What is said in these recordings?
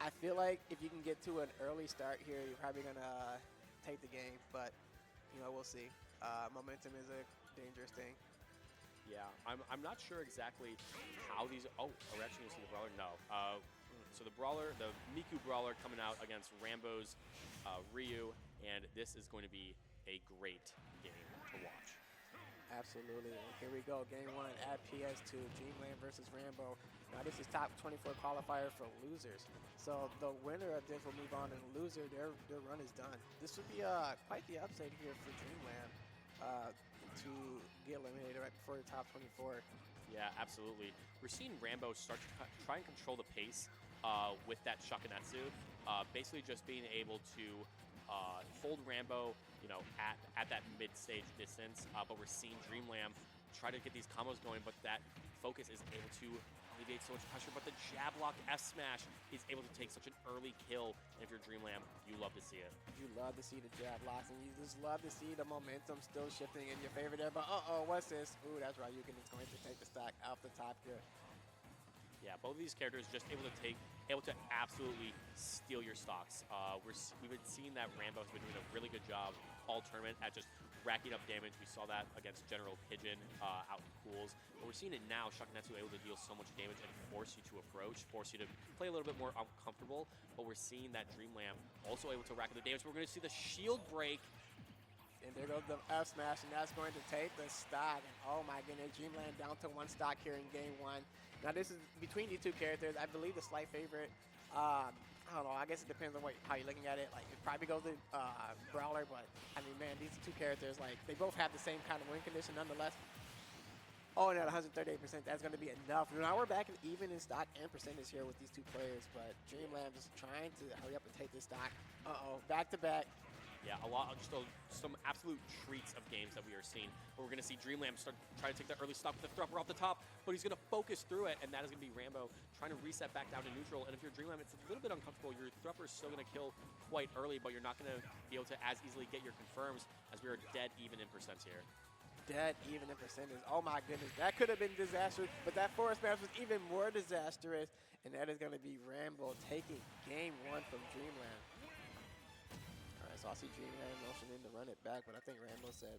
I feel like if you can get to an early start here, you're probably going to take the game. But, we'll see. Momentum is a dangerous thing. Yeah, I'm not sure exactly how these. Oh, are we actually going to see the Brawler? No. So the Brawler, the Miku Brawler coming out against Rambo's Ryu, and this is going to be a great game to watch. Absolutely. And here we go. Game 1 at PS2. Dreamlamb versus Rambo. Now, this is top 24 qualifier for losers. So the winner of this will move on, and the loser, their run is done. This would be quite the upset here for Dreamlamb to get eliminated right before the top 24. Yeah, absolutely. We're seeing Rambo start to try and control the pace with that Shakunetsu. Basically just being able to hold Rambo, at that mid-stage distance. But we're seeing Dreamlamb try to get these combos going, but that focus is able to alleviate so much pressure. But the jab lock F smash is able to take such an early kill. And if you're Dreamlamb, you love to see it. You love to see the jab locks, and you just love to see the momentum still shifting in your favor there. But what's this? Ooh, that's right. Ryuken is going to take the stock off the top here. Yeah, both of these characters just able to absolutely steal your stocks. We've been seeing that Rambo has been doing a really good job all tournament at just racking up damage. We saw that against General Pigeon out in pools. But we're seeing it now, Shakunetsu able to deal so much damage and force you to approach, force you to play a little bit more uncomfortable. But we're seeing that Dreamlamb also able to rack up the damage. We're going to see the shield break. And there goes the F smash, and that's going to take the stock. And oh my goodness, Dreamlamb down to 1 stock here in game 1. Now this is between these two characters. I believe the slight favorite. I don't know. I guess it depends on how you're looking at it. Like it probably goes to Brawler, but I mean, man, these two characters, like they both have the same kind of win condition, nonetheless. Oh, and at 138%, that's going to be enough. Now we're back even in stock and percentage here with these two players, but Dreamlamb just trying to hurry up and take this stock. Back to back. Yeah, some absolute treats of games that we are seeing. But we're going to see Dreamlamb try to take the early stock with the Thrupper off the top, but he's going to focus through it, and that is going to be Rambo trying to reset back down to neutral. And if you're Dreamlamb, it's a little bit uncomfortable. Your Thrupper is still going to kill quite early, but you're not going to be able to as easily get your confirms as we are dead even in percents here. Dead even in percentage. Oh my goodness, that could have been disastrous, but that forest smash was even more disastrous, and that is going to be Rambo taking game 1 from Dreamlamb. All right, so I see Dreamlamb motioning to run it back, but I think Rambo said,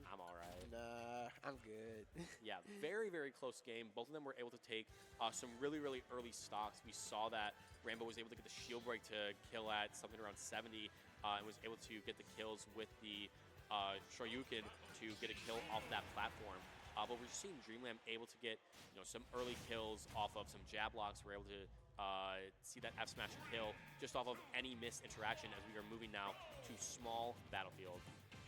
I'm all right. Nah, I'm good. Yeah, very, very close game. Both of them were able to take some really, really early stocks. We saw that Rambo was able to get the shield break to kill at something around 70 and was able to get the kills with the Shoryuken to get a kill off that platform. But we're seeing Dreamlamb able to get some early kills off of some jab blocks. We're able to see that F smash kill just off of any missed interaction as we are moving now to small battlefield.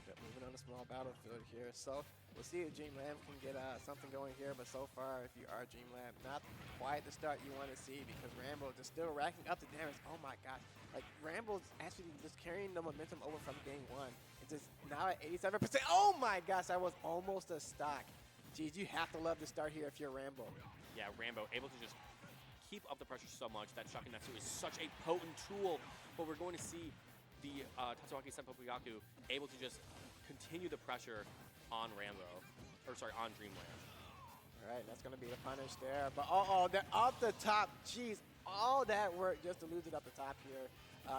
Yep, moving on to small battlefield here. So we'll see if Dreamlamb can get something going here. But so far, if you are Dreamlamb, not quite the start you want to see because Rambo just still racking up the damage. Oh my gosh. Like Rambo's actually just carrying the momentum over from game 1. It's just now at 87%. Oh my gosh, that was almost a stock. Geez, you have to love the start here if you're Rambo. Yeah, Rambo able to just keep up the pressure so much. That Shakunetsu is such a potent tool. But we're going to see the Tatsuaki Senpai Pugaku able to just continue the pressure on on Dreamlamb. All right, that's going to be the punish there. But they're off the top. Jeez, all that work just to lose it up the top here,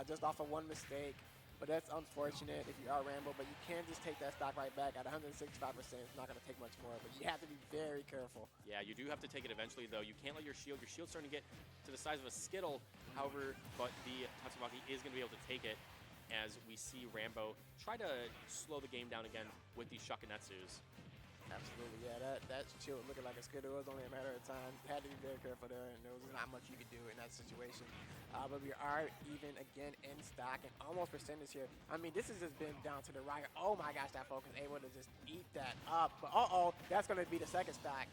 just off of one mistake. But that's unfortunate if you are Rambo, but you can't just take that stock right back at 165%. It's not going to take much more, but you have to be very careful. Yeah, you do have to take it eventually, though. You can't let your shield's starting to get to the size of a Skittle. However, but the Tatsumaki is going to be able to take it as we see Rambo try to slow the game down again with these Shakunetsus. Absolutely, yeah. That shield looking like a Skittle. It was only a matter of time. You had to be very careful there, and there was not much you could do in that situation. But we are even again in stock and almost percentage here. I mean, this has just been down to the wire. Oh my gosh, that focus able to just eat that up. But that's going to be the second stock.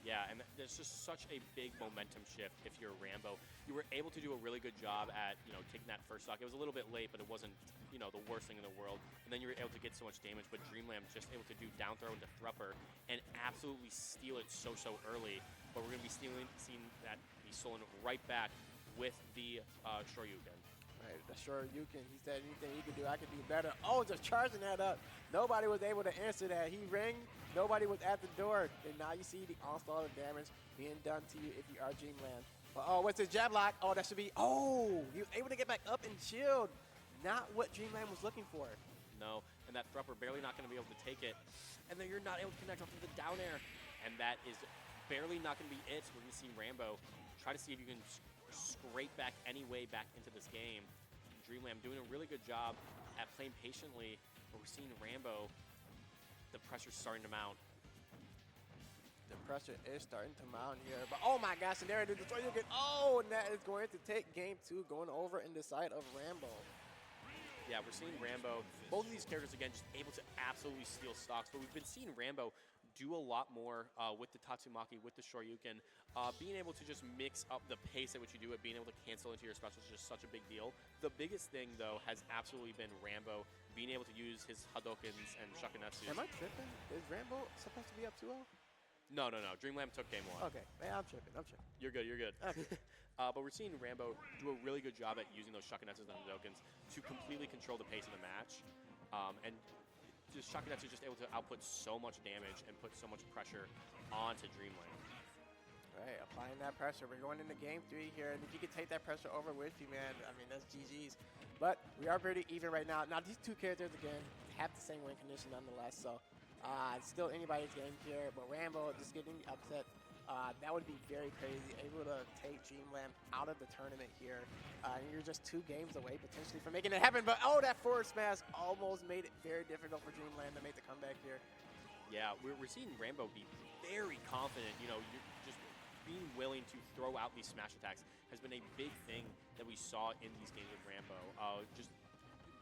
Yeah, and there's just such a big momentum shift if you're Rambo. You were able to do a really good job at, taking that first stock. It was a little bit late, but it wasn't, the worst thing in the world. And then you were able to get so much damage, but Dreamlamb just able to do down throw into Thrupper and absolutely steal it so early. But we're going to be seeing that be stolen right back with the Shoryuken. Right, the Shoryuken, he said anything he could do, I could do better. Oh, just charging that up. Nobody was able to answer that. He rang, nobody was at the door. And now you see the onslaught of damage being done to you if you are Dreamlamb. Oh, what's his jab lock? Oh, that should be. Oh, he was able to get back up and shield. Not what Dreamlamb was looking for. No, and that Thrupper barely not going to be able to take it. And then you're not able to connect off of the down air. And that is barely not going to be it. We're going to see Rambo try to see if you can scrape back any way back into this game. Dreamlamb doing a really good job at playing patiently, but we're seeing Rambo, the pressure's starting to mount. The pressure is starting to mount here, but oh my gosh, and there it is, oh, and that is going to take game 2, going over in the side of Rambo. Yeah, we're seeing Rambo, both of these characters, again, just able to absolutely steal stocks, but we've been seeing Rambo do a lot more with the Tatsumaki, with the Shoryuken. Being able to just mix up the pace at which you do it, being able to cancel into your specials is just such a big deal. The biggest thing, though, has absolutely been Rambo being able to use his Hadokens and Shakunetsus. Am I tripping? Is Rambo supposed to be up 2-0? No. Dreamlamb took game 1. Okay, man, I'm tripping. You're good. Okay. But we're seeing Rambo do a really good job at using those Shakunetsus and Hadokens to completely control the pace of the match. And just Shakunetsu just able to output so much damage and put so much pressure onto Dreamlamb. All right, applying that pressure. We're going into game 3 here, and if you can take that pressure over with you, man, I mean, that's GG's. But we are pretty even right now. Now, these two characters, again, have the same win condition nonetheless, so it's still anybody's game here, but Rambo just getting upset. That would be very crazy, able to take Dreamlamb out of the tournament here. And you're just 2 games away potentially from making it happen, but oh, that forward smash almost made it very difficult for Dreamlamb to make the comeback here. Yeah, we're seeing Rambo be very confident. You know, you're just being willing to throw out these smash attacks has been a big thing that we saw in these games with Rambo. Just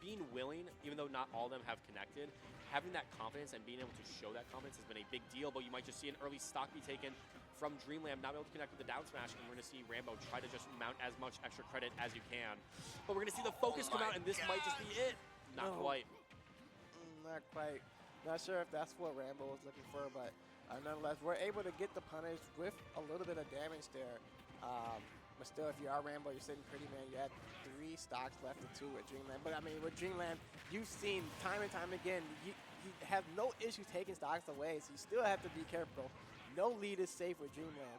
being willing, even though not all of them have connected, having that confidence and being able to show that confidence has been a big deal, but you might just see an early stock be taken from Dreamlamb, not able to connect with the down smash, and we're going to see Rambo try to just mount as much extra credit as you can. But we're going to see the focus come out, and this might just be it. Not quite. Not quite. Not sure if that's what Rambo was looking for, but nonetheless, we're able to get the punish with a little bit of damage there. But still, if you are Rambo, you're sitting pretty, man. You had 3 stocks left to 2 with Dreamlamb. But I mean, with Dreamlamb, you've seen time and time again, you have no issue taking stocks away, so you still have to be careful. No lead is safe with Dreamlamb.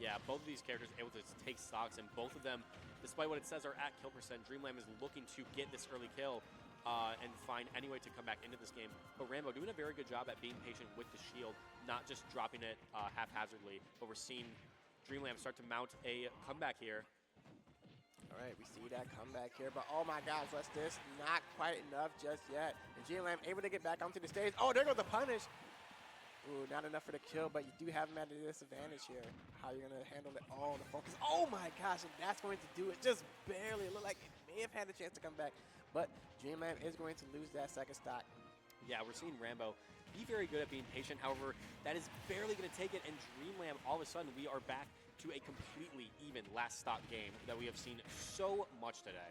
Yeah, both of these characters are able to take stocks, and both of them, despite what it says, are at kill percent. Dreamlamb is looking to get this early kill and find any way to come back into this game. But Rambo doing a very good job at being patient with the shield, not just dropping it haphazardly. But we're seeing Dreamlamb start to mount a comeback here. All right, we see that comeback here, but oh my gosh, what's this? Not quite enough just yet. And Dreamlamb able to get back onto the stage. Oh, there goes the punish. Ooh, not enough for the kill, but you do have him at a disadvantage here. How you're going to handle it? Oh, the focus. Oh my gosh, and that's going to do it. Just barely. It looked like it may have had a chance to come back, but Dreamlamb is going to lose that second stock. Yeah, we're seeing Rambo be very good at being patient. However, that is barely going to take it, and Dreamlamb, all of a sudden, we are back to a completely even last stock game that we have seen so much today.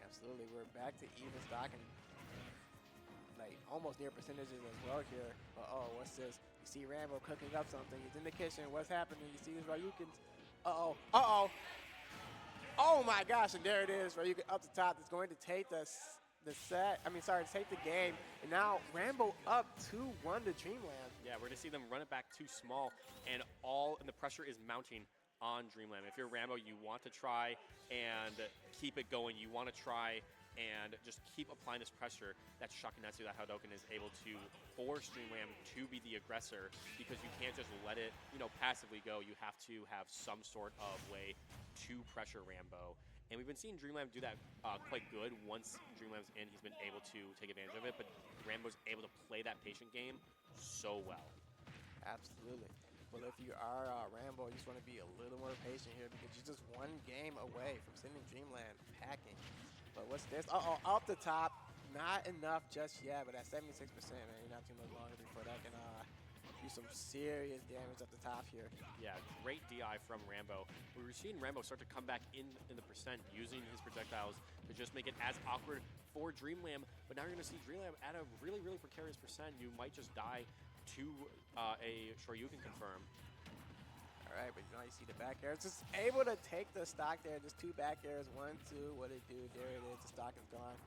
Absolutely. We're back to even stock and like almost near percentages as well here. But oh, what's this? You see Rambo cooking up something. He's in the kitchen. What's happening? You see his Ryukens. Uh-oh. Uh-oh. Oh my gosh, and there it is. Ryuken up the top. It's going to take take the game. And now Rambo up 2-1 to Dreamlamb. Yeah, we're going to see them run it back too small, and the pressure is mounting on Dreamlamb. If you're Rambo, you want to try and keep it going. You want to try and just keep applying this pressure. That Shakunetsu, that Hadouken is able to force Dreamlamb to be the aggressor, because you can't just let it, passively go. You have to have some sort of way to pressure Rambo. And we've been seeing Dreamlamb do that quite good. Once Dreamlamb's in, he's been able to take advantage of it, but Rambo's able to play that patient game so well. Absolutely. But if you are Rambo, you just want to be a little more patient here, because you're just 1 game away from sending Dreamlamb packing. But what's this? Uh-oh, up the top. Not enough just yet, but at 76%, man, you're not too much longer before that can do some serious damage up the top here. Yeah, great DI from Rambo. We were seeing Rambo start to come back in the percent, using his projectiles to just make it as awkward for Dreamlamb. But now you're going to see Dreamlamb at a really, really precarious percent. You might just die to a Shoryuken confirm. All right, but now you see the back air. It's just able to take the stock there. Just 2 back airs, 1, 2. What it do? There it is. The stock is gone.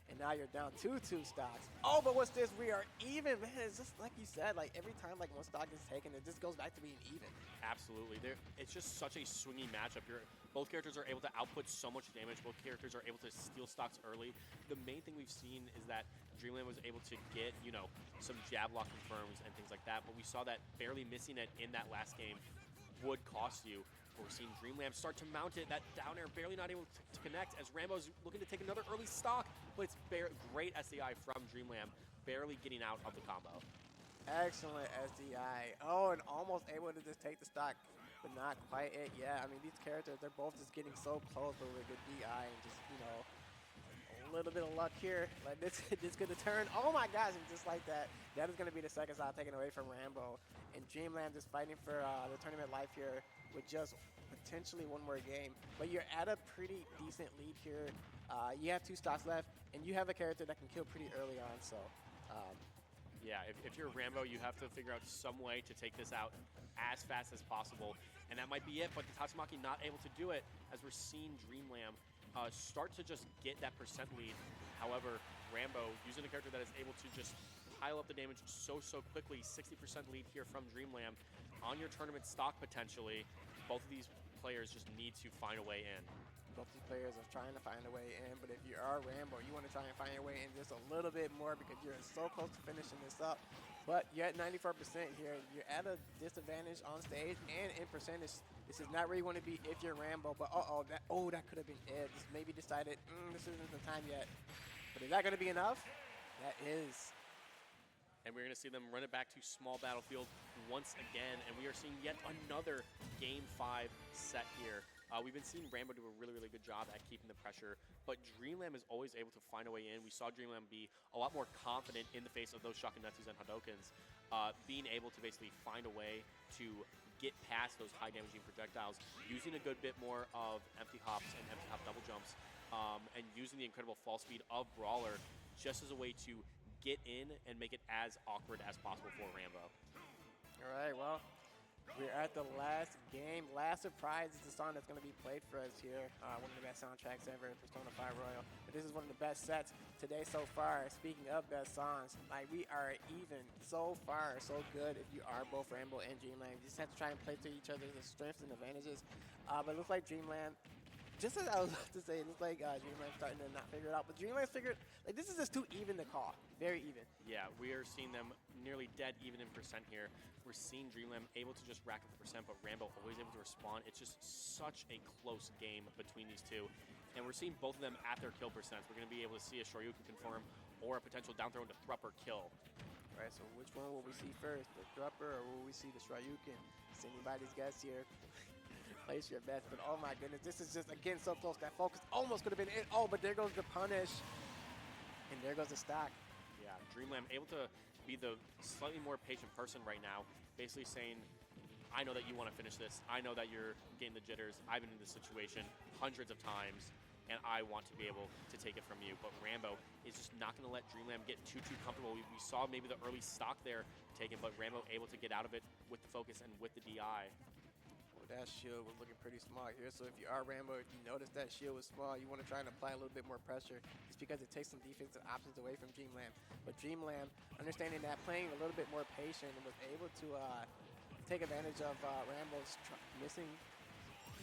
and now you're down to 2 stocks. Oh, but what's this? We are even, man. It's just like you said, like every time like one stock is taken, it just goes back to being even. Absolutely. It's just such a swingy matchup. Both characters are able to output so much damage. Both characters are able to steal stocks early. The main thing we've seen is that Dreamlamb was able to get, some jab lock confirms and things like that, but we saw that barely missing it in that last game would cost you. We're seeing Dreamlamb start to mount it. That down air barely not able to connect as Rambo's looking to take another early stock, but it's great SDI from Dreamlamb, barely getting out of the combo. Excellent SDI. Oh, and almost able to just take the stock, but not quite it. Yeah, I mean, these characters, they're both just getting so close, but with a good DI and just, a little bit of luck here. Like this gonna turn. Oh my gosh, and just like that. That is gonna be the second stock taken away from Rambo. And Dreamlamb just fighting for the tournament life here with just potentially one more game. But you're at a pretty decent lead here. You have 2 stocks left, and you have a character that can kill pretty early on. So, yeah, if you're Rambo, you have to figure out some way to take this out as fast as possible. And that might be it, but the Tatsumaki not able to do it as we're seeing Dreamlamb start to just get that percent lead. However, Rambo, using a character that is able to just pile up the damage so quickly, 60% lead here from Dreamlamb on your tournament stock potentially. Both of these players just need to find a way in. Both these players are trying to find a way in, but if you are Rambo, you want to try and find your way in just a little bit more because you're so close to finishing this up. But you're at 94% here. You're at a disadvantage on stage and in percentage. This is not where you want to be if you're Rambo, but that could have been it. Just maybe decided, this isn't the time yet. But is that going to be enough? That is. And we're going to see them run it back to small battlefield once again, and we are seeing yet another Game 5 set here. We've been seeing Rambo do a really good job at keeping the pressure, but Dreamlamb is always able to find a way in. We saw Dreamlamb be a lot more confident in the face of those Shakunetsus and Hadokens, being able to basically find a way to get past those high damaging projectiles, using a good bit more of empty hops and empty hop double jumps, and using the incredible fall speed of Brawler just as a way to get in and make it as awkward as possible for Rambo. All right, well, we're at the last game. Last Surprise is the song that's going to be played for us here. One of the best soundtracks ever, Persona 5 Royal. But this is one of the best sets today so far. Speaking of best songs, like we are even so far, so good if you are both Rambo and Dreamland. You just have to try and play to each other's strengths and advantages. But it looks like Dreamland, just as I was about to say, it looks like Dreamland's starting to not figure it out. But Dreamland's figured, like this is just too even to call. Very even. Yeah, we are seeing them nearly dead even in percent here. We're seeing Dreamlamb able to just rack up the percent, but Rambo always able to respond. It's just such a close game between these two. And we're seeing both of them at their kill percents. We're going to be able to see a Shoryuken confirm or a potential down throw into Thrupper kill. All right, so which one will we see first, the Thrupper or will we see the Shoryuken? It's anybody's guess here. Place your bets, but oh my goodness, this is just, again, so close. That focus almost could have been it. Oh, but there goes the punish, and there goes the stock. Yeah, Dreamlamb able to be the slightly more patient person right now, basically saying, I know that you want to finish this. I know that you're getting the jitters. I've been in this situation hundreds of times, and I want to be able to take it from you. But Rambo is just not going to let Dreamlamb get too comfortable. We saw maybe the early stock there taken, but Rambo able to get out of it with the focus and with the DI. That shield was looking pretty small here. So if you are Rambo, if you notice that shield was small, you want to try and apply a little bit more pressure. It's because it takes some defensive options away from Dreamlamb. But Dreamlamb, understanding that, playing a little bit more patient, and was able to take advantage of Rambo's missing.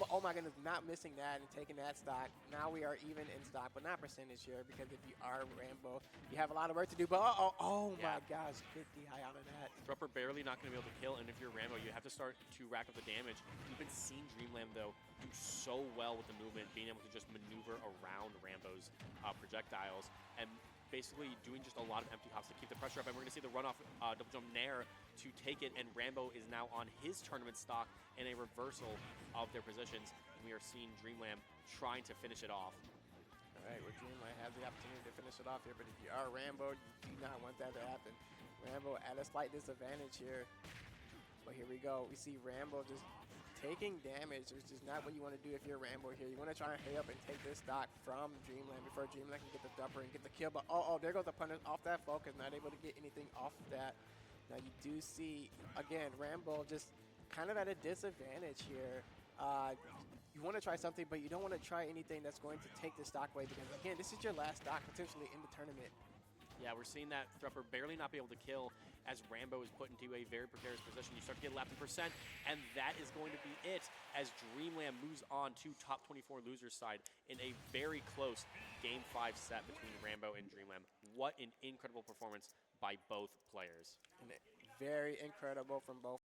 But oh my goodness, not missing that and taking that stock. Now we are even in stock, but not percentage here, because if you are Rambo, you have a lot of work to do. But oh my gosh, good DI out of that. Thrupper barely not going to be able to kill, and if you're Rambo, you have to start to rack up the damage. We've been seeing Dreamlamb, though, do so well with the movement, being able to just maneuver around Rambo's projectiles, and basically doing just a lot of empty hops to keep the pressure up. And we're going to see the runoff double jump nair to take it, and Rambo is now on his tournament stock in a reversal of their positions. And we are seeing Dreamlamb trying to finish it off. All right, well, Dreamlamb has the opportunity to finish it off here, but if you are Rambo, you do not want that to happen. Rambo at a slight disadvantage here. But here we go. We see Rambo just taking damage, which is not what you want to do if you're Rambo here. You want to try and hurry up and take this stock from Dreamlamb before Dreamlamb can get the dumper and get the kill. But there goes the punish off that focus. Not able to get anything off of that. Now you do see, again, Rambo just kind of at a disadvantage here. you want to try something, but you don't want to try anything that's going to take the stock away because, again, this is your last stock potentially in the tournament. Yeah, we're seeing that Thrupper barely not be able to kill as Rambo is put into a very precarious position. You start to get left in percent, and that is going to be it as Dreamlamb moves on to top 24 losers side in a very close Game 5 set between Rambo and Dreamlamb. What an incredible performance by both players. And very incredible from both.